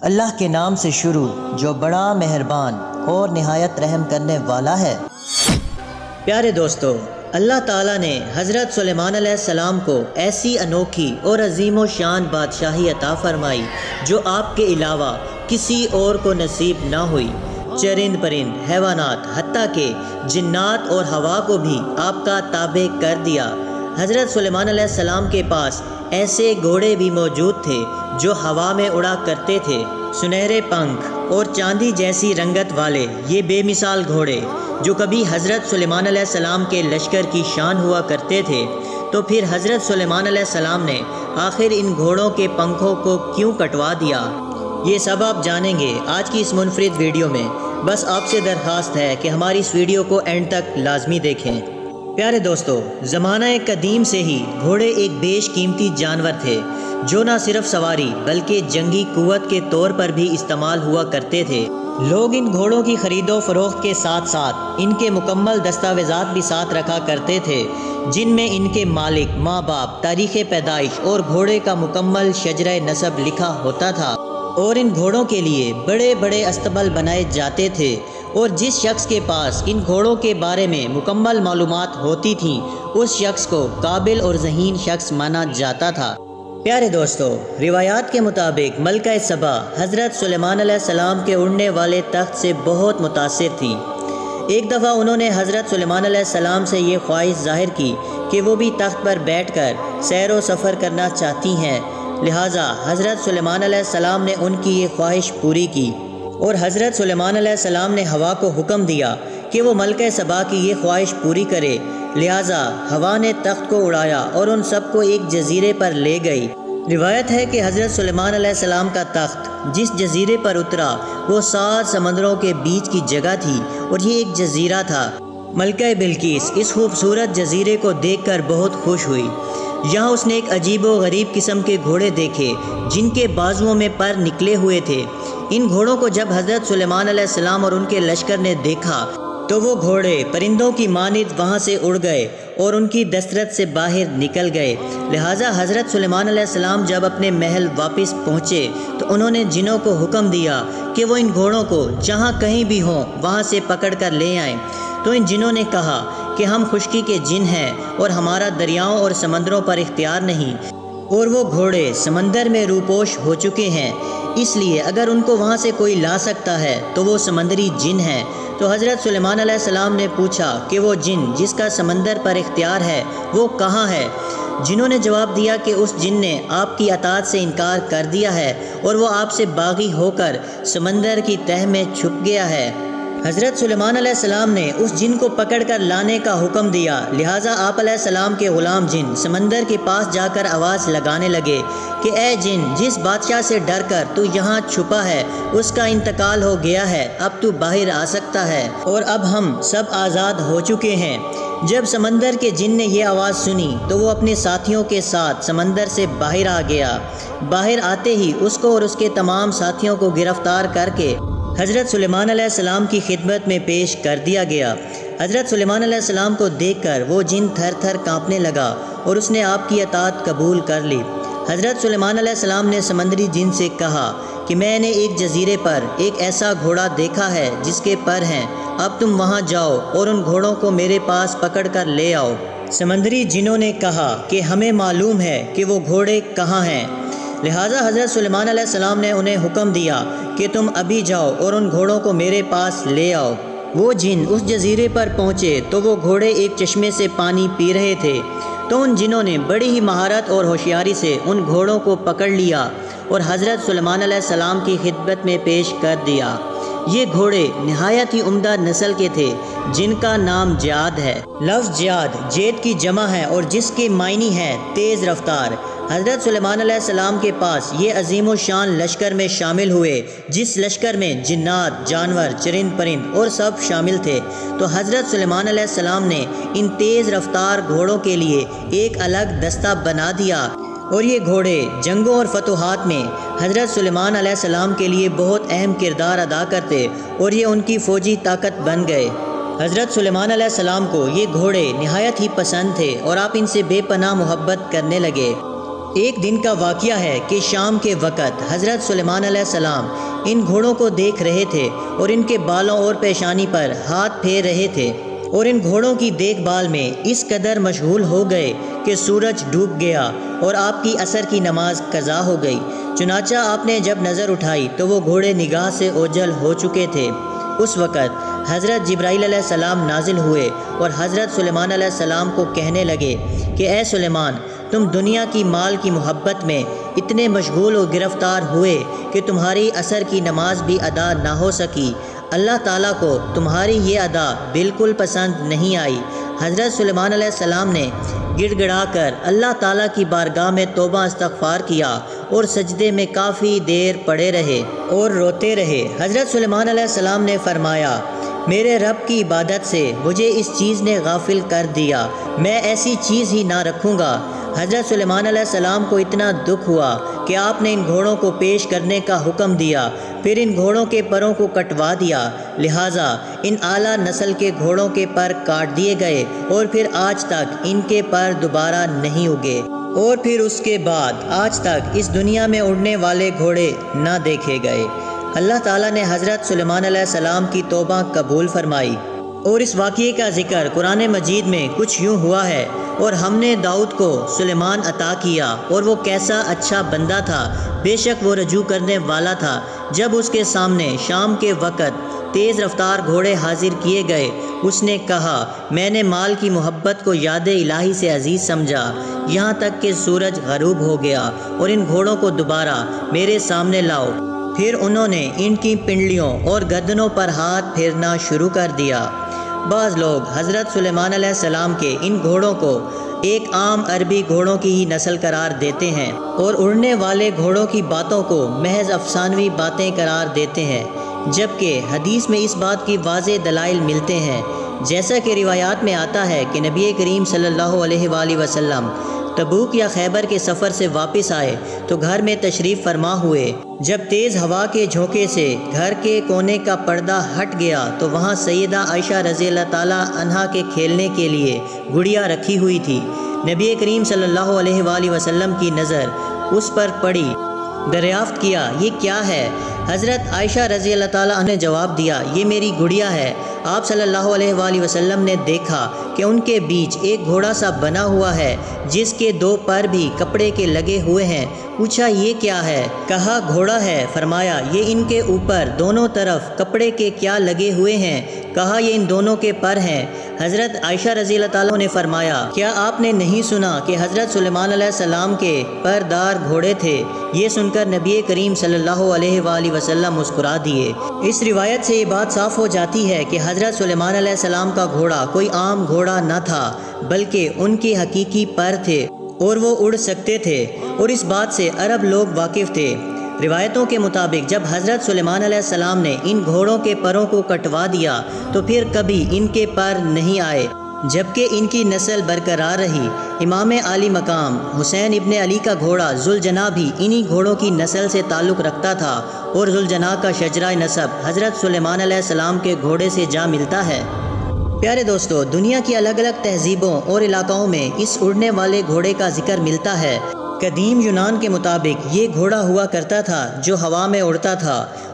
اللہ کے نام سے شروع جو بڑا مہربان اور نہایت رحم کرنے والا ہے۔ پیارے دوستو، اللہ تعالیٰ نے حضرت سلیمان علیہ السلام کو ایسی انوکھی اور عظیم و شان بادشاہی عطا فرمائی جو آپ کے علاوہ کسی اور کو نصیب نہ ہوئی۔ چرند پرند، حیوانات، حتیٰ کہ جنات اور ہوا کو بھی آپ کا تابع کر دیا۔ حضرت سلیمان علیہ السلام کے پاس ایسے گھوڑے بھی موجود تھے جو ہوا میں اڑا کرتے تھے، سنہرے پنکھ اور چاندی جیسی رنگت والے یہ بے مثال گھوڑے جو کبھی حضرت سلیمان علیہ السلام کے لشکر کی شان ہوا کرتے تھے۔ تو پھر حضرت سلیمان علیہ السلام نے آخر ان گھوڑوں کے پنکھوں کو کیوں کٹوا دیا؟ یہ سب آپ جانیں گے آج کی اس منفرد ویڈیو میں۔ بس آپ سے درخواست ہے کہ ہماری اس ویڈیو کو اینڈ تک لازمی دیکھیں۔ پیارے دوستو، زمانہ قدیم سے ہی گھوڑے ایک بیش قیمتی جانور تھے جو نہ صرف سواری بلکہ جنگی قوت کے طور پر بھی استعمال ہوا کرتے تھے۔ لوگ ان گھوڑوں کی خرید و فروخت کے ساتھ ساتھ ان کے مکمل دستاویزات بھی ساتھ رکھا کرتے تھے، جن میں ان کے مالک، ماں باپ، تاریخ پیدائش اور گھوڑے کا مکمل شجرہ نسب لکھا ہوتا تھا۔ اور ان گھوڑوں کے لیے بڑے بڑے استبل بنائے جاتے تھے، اور جس شخص کے پاس ان گھوڑوں کے بارے میں مکمل معلومات ہوتی تھیں اس شخص کو قابل اور ذہین شخص مانا جاتا تھا۔ پیارے دوستو، روایات کے مطابق ملکہ سبا حضرت سلیمان علیہ السلام کے اڑنے والے تخت سے بہت متاثر تھی۔ ایک دفعہ انہوں نے حضرت سلیمان علیہ السلام سے یہ خواہش ظاہر کی کہ وہ بھی تخت پر بیٹھ کر سیر و سفر کرنا چاہتی ہیں، لہٰذا حضرت سلیمان علیہ السلام نے ان کی یہ خواہش پوری کی، اور حضرت سلیمان علیہ السلام نے ہوا کو حکم دیا کہ وہ ملکہ سبا کی یہ خواہش پوری کرے، لہٰذا ہوا نے تخت کو اڑایا اور ان سب کو ایک جزیرے پر لے گئی۔ روایت ہے کہ حضرت سلیمان علیہ السلام کا تخت جس جزیرے پر اترا وہ 7 سمندروں کے بیچ کی جگہ تھی، اور یہ ایک جزیرہ تھا۔ ملکہ بلقیس اس خوبصورت جزیرے کو دیکھ کر بہت خوش ہوئی۔ یہاں اس نے ایک عجیب و غریب قسم کے گھوڑے دیکھے جن کے بازوؤں میں پر نکلے ہوئے تھے۔ ان گھوڑوں کو جب حضرت سلیمان علیہ السلام اور ان کے لشکر نے دیکھا تو وہ گھوڑے پرندوں کی مانند وہاں سے اڑ گئے اور ان کی دسترس سے باہر نکل گئے۔ لہٰذا حضرت سلیمان علیہ السلام جب اپنے محل واپس پہنچے تو انہوں نے جنوں کو حکم دیا کہ وہ ان گھوڑوں کو جہاں کہیں بھی ہوں وہاں سے پکڑ کر لے آئیں۔ تو ان جنوں نے کہا کہ ہم خشکی کے جن ہیں اور ہمارا دریاؤں اور سمندروں پر اختیار نہیں، اور وہ گھوڑے سمندر میں روپوش ہو چکے ہیں، اس لیے اگر ان کو وہاں سے کوئی لا سکتا ہے تو وہ سمندری جن ہیں۔ تو حضرت سلیمان علیہ السلام نے پوچھا کہ وہ جن جس کا سمندر پر اختیار ہے وہ کہاں ہے؟ جنہوں نے جواب دیا کہ اس جن نے آپ کی اطاعت سے انکار کر دیا ہے اور وہ آپ سے باغی ہو کر سمندر کی تہہ میں چھپ گیا ہے۔ حضرت سلیمان علیہ السلام نے اس جن کو پکڑ کر لانے کا حکم دیا، لہٰذا آپ علیہ السلام کے غلام جن سمندر کے پاس جا کر آواز لگانے لگے کہ اے جن، جس بادشاہ سے ڈر کر تو یہاں چھپا ہے اس کا انتقال ہو گیا ہے، اب تو باہر آ سکتا ہے، اور اب ہم سب آزاد ہو چکے ہیں۔ جب سمندر کے جن نے یہ آواز سنی تو وہ اپنے ساتھیوں کے ساتھ سمندر سے باہر آ گیا۔ باہر آتے ہی اس کو اور اس کے تمام ساتھیوں کو گرفتار کر کے حضرت سلیمان علیہ السلام کی خدمت میں پیش کر دیا گیا۔ حضرت سلیمان علیہ السلام کو دیکھ کر وہ جن تھر تھر کانپنے لگا اور اس نے آپ کی اطاعت قبول کر لی۔ حضرت سلیمان علیہ السلام نے سمندری جن سے کہا کہ میں نے ایک جزیرے پر ایک ایسا گھوڑا دیکھا ہے جس کے پر ہیں، اب تم وہاں جاؤ اور ان گھوڑوں کو میرے پاس پکڑ کر لے آؤ۔ سمندری جنوں نے کہا کہ ہمیں معلوم ہے کہ وہ گھوڑے کہاں ہیں، لہٰذا حضرت سلیمان علیہ السلام نے انہیں حکم دیا کہ تم ابھی جاؤ اور ان گھوڑوں کو میرے پاس لے آؤ۔ وہ جن اس جزیرے پر پہنچے تو وہ گھوڑے ایک چشمے سے پانی پی رہے تھے، تو ان جنوں نے بڑی ہی مہارت اور ہوشیاری سے ان گھوڑوں کو پکڑ لیا اور حضرت سلیمان علیہ السلام کی خدمت میں پیش کر دیا۔ یہ گھوڑے نہایت ہی عمدہ نسل کے تھے جن کا نام جیاد ہے۔ لفظ جیاد جیت کی جمع ہے اور جس کے معنی ہے تیز رفتار۔ حضرت سلیمان علیہ السلام کے پاس یہ عظیم و شان لشکر میں شامل ہوئے جس لشکر میں جنات، جانور، چرند پرند اور سب شامل تھے۔ تو حضرت سلیمان علیہ السلام نے ان تیز رفتار گھوڑوں کے لیے ایک الگ دستہ بنا دیا، اور یہ گھوڑے جنگوں اور فتوحات میں حضرت سلیمان علیہ السلام کے لیے بہت اہم کردار ادا کرتے، اور یہ ان کی فوجی طاقت بن گئے۔ حضرت سلیمان علیہ السلام کو یہ گھوڑے نہایت ہی پسند تھے اور آپ ان سے بے پناہ محبت کرنے لگے۔ ایک دن کا واقعہ ہے کہ شام کے وقت حضرت سلیمان علیہ السلام ان گھوڑوں کو دیکھ رہے تھے اور ان کے بالوں اور پیشانی پر ہاتھ پھیر رہے تھے، اور ان گھوڑوں کی دیکھ بھال میں اس قدر مشغول ہو گئے کہ سورج ڈوب گیا اور آپ کی عصر کی نماز قضا ہو گئی۔ چنانچہ آپ نے جب نظر اٹھائی تو وہ گھوڑے نگاہ سے اوجھل ہو چکے تھے۔ اس وقت حضرت جبرائیل علیہ السلام نازل ہوئے اور حضرت سلیمان علیہ السلام کو کہنے لگے کہ اے سلیمان، تم دنیا کی مال کی محبت میں اتنے مشغول و گرفتار ہوئے کہ تمہاری عصر کی نماز بھی ادا نہ ہو سکی۔ اللہ تعالیٰ کو تمہاری یہ ادا بالکل پسند نہیں آئی۔ حضرت سلیمان علیہ السلام نے گڑ گڑا کر اللہ تعالیٰ کی بارگاہ میں توبہ استغفار کیا اور سجدے میں کافی دیر پڑے رہے اور روتے رہے۔ حضرت سلیمان علیہ السلام نے فرمایا، میرے رب کی عبادت سے مجھے اس چیز نے غافل کر دیا، میں ایسی چیز ہی نہ رکھوں گا۔ حضرت سلیمان علیہ السلام کو اتنا دکھ ہوا کہ آپ نے ان گھوڑوں کو پیش کرنے کا حکم دیا، پھر ان گھوڑوں کے پروں کو کٹوا دیا، لہٰذا ان اعلیٰ نسل کے گھوڑوں کے پر کاٹ دیے گئے اور پھر آج تک ان کے پر دوبارہ نہیں اگے، اور پھر اس کے بعد آج تک اس دنیا میں اڑنے والے گھوڑے نہ دیکھے گئے۔ اللہ تعالیٰ نے حضرت سلیمان علیہ السلام کی توبہ قبول فرمائی، اور اس واقعے کا ذکر قرآن مجید میں کچھ یوں ہوا ہے، اور ہم نے داؤد کو سلیمان عطا کیا اور وہ کیسا اچھا بندہ تھا، بے شک وہ رجوع کرنے والا تھا۔ جب اس کے سامنے شام کے وقت تیز رفتار گھوڑے حاضر کیے گئے، اس نے کہا، میں نے مال کی محبت کو یاد الہی سے عزیز سمجھا، یہاں تک کہ سورج غروب ہو گیا، اور ان گھوڑوں کو دوبارہ میرے سامنے لاؤ۔ پھر انہوں نے ان کی پنڈلیوں اور گردنوں پر ہاتھ پھیرنا شروع کر دیا۔ بعض لوگ حضرت سلیمان علیہ السلام کے ان گھوڑوں کو ایک عام عربی گھوڑوں کی ہی نسل قرار دیتے ہیں اور اڑنے والے گھوڑوں کی باتوں کو محض افسانوی باتیں قرار دیتے ہیں، جبکہ حدیث میں اس بات کی واضح دلائل ملتے ہیں، جیسا کہ روایات میں آتا ہے کہ نبی کریم صلی اللہ علیہ وآلہ وسلم تبوک یا خیبر کے سفر سے واپس آئے تو گھر میں تشریف فرما ہوئے۔ جب تیز ہوا کے جھونکے سے گھر کے کونے کا پردہ ہٹ گیا تو وہاں سیدہ عائشہ رضی اللہ تعالیٰ عنہا کے کھیلنے کے لیے گڑیا رکھی ہوئی تھی۔ نبی کریم صلی اللہ علیہ وآلہ وسلم کی نظر اس پر پڑی، دریافت کیا، یہ کیا ہے؟ حضرت عائشہ رضی اللہ تعالیٰ عنہ نے جواب دیا، یہ میری گڑیا ہے۔ آپ صلی اللہ علیہ وآلہ وسلم نے دیکھا کہ ان کے بیچ ایک گھوڑا سا بنا ہوا ہے جس کے دو پر بھی کپڑے کے لگے ہوئے ہیں۔ پوچھا، یہ کیا ہے؟ کہا، گھوڑا ہے۔ فرمایا، یہ ان کے اوپر دونوں طرف کپڑے کے کیا لگے ہوئے ہیں؟ کہا، یہ ان دونوں کے پر ہیں۔ حضرت عائشہ رضی اللہ تعالیٰ نے فرمایا، کیا آپ نے نہیں سنا کہ حضرت سلیمان علیہ السلام کے پردار گھوڑے تھے؟ یہ سن کر نبی کریم صلی اللہ علیہ وآلہ وسلم مسکرا دیے۔ اس روایت سے یہ بات صاف ہو جاتی ہے کہ حضرت سلیمان علیہ السلام کا گھوڑا کوئی عام گھوڑا نہ تھا، بلکہ ان کے حقیقی پر تھے اور وہ اڑ سکتے تھے، اور اس بات سے عرب لوگ واقف تھے۔ روایتوں کے مطابق جب حضرت سلیمان علیہ السلام نے ان گھوڑوں کے پروں کو کٹوا دیا تو پھر کبھی ان کے پر نہیں آئے، جبکہ ان کی نسل برقرار رہی۔ امام عالی مقام حسین ابن علی کا گھوڑا ذوالجناح بھی انہی گھوڑوں کی نسل سے تعلق رکھتا تھا، اور ذوالجناح کا شجرہ نسب حضرت سلیمان علیہ السلام کے گھوڑے سے جا ملتا ہے۔ پیارے دوستو، دنیا کی الگ الگ تہذیبوں اور علاقوں میں اس اڑنے والے گھوڑے کا ذکر ملتا ہے۔ قدیم یونان کے مطابق یہ گھوڑا ہوا کرتا تھا جو ہوا میں اڑتا تھا